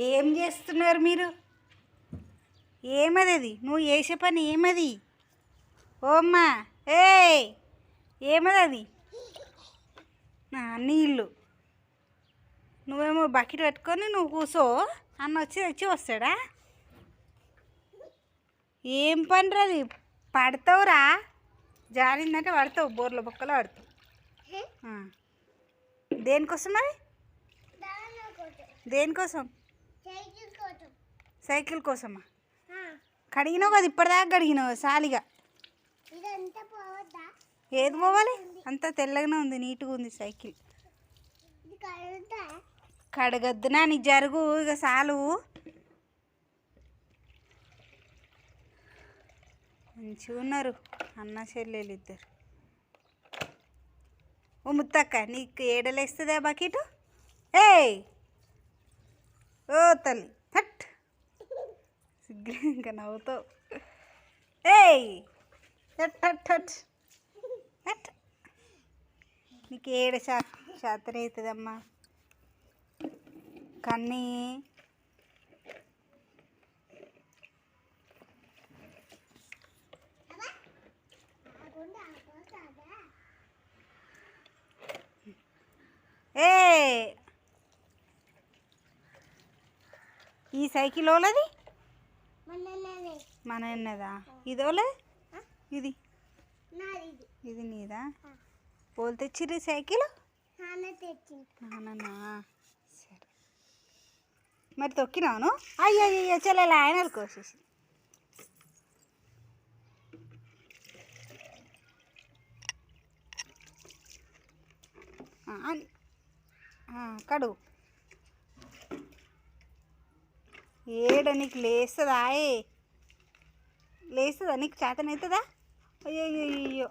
ఏం చేస్తున్నారు మీరు? ఏమది అది? నువ్వు చేసే పని ఏమది? ఓమ్మా ఏ ఏమది అది? నీళ్ళు. నువ్వేమో బకెట్ పెట్టుకొని నువ్వు కూసో, అన్న వచ్చి తెచ్చి వస్తాడా? ఏం పని అది? పడతావురా, జారిందంటే పడతావు, బోర్ల బొక్కలో పడతావు. దేనికోసం అది? దేనికోసం? సైకిల్ కోసమా? కడిగినావు కదా, ఇప్పటిదాకా కడిగినావు సాలిగా. ఏది పోవాలి? అంతా తెల్లగానే ఉంది, నీట్గా ఉంది సైకిల్. కడగద్దునా, నీ జరుగు ఇక సాలు. మంచిగా ఉన్నారు అన్న చెల్లెలు ఇద్దరు. ఓ ముత్తక్క, నీకు ఏడలేస్తుందా బకెట్? ఏయ్ ఓ తల్లి హట్, సిగ్గు ఇంకా నవ్వుతావు. ఏయ్ హట్ హట్ హట్ హట్. నీకు ఏడ శాతం అవుతుందమ్మా కన్నీ. ఏ ఈ సైకిల్ ఓలది? మన అన్నదా? ఇది ఓలే? ఇది ఇది నీదా? పోలు తెచ్చిర్రు సైకిల్? నాన్న సరే, మరి తొక్కినావును? అయ్యో అయ్యో చెల్లెలా ఆయన కోసేసి. కడుగు. ఏడ నీకు లేస్తుందా? లేస్తుందా? నీకు చేతన అవుతుందా? అయ్యో అయ్యో అయ్యో.